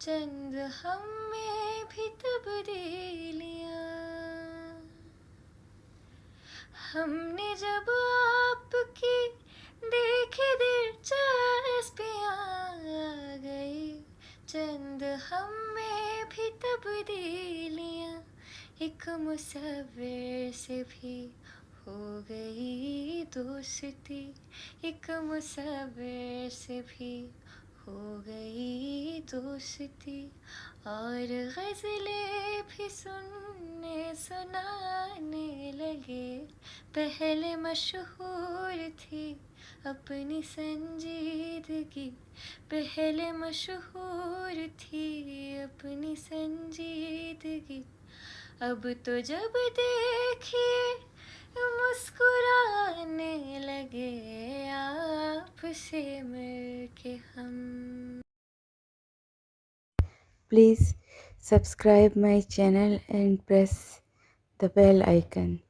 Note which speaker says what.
Speaker 1: चंद हम में भी तब्दीलियाँ, हमने जब आपकी देखी दिलचस्पियाँ, आ गई चंद हम में भी तब्दीलियाँ, एक मुसव्विर से भी हो गई दोस्ती, एक मुसव्विर से भी हो गई दोस्ती, और गज़लें भी सुनने सुनाने लगे। पहले मशहूर थी अपनी संजीदगी, पहले मशहूर थी अपनी संजीदगी, अब तो जब देखिए मुस्कुराने लगे आपसे मिलके हम।
Speaker 2: Please subscribe my channel and press the bell icon.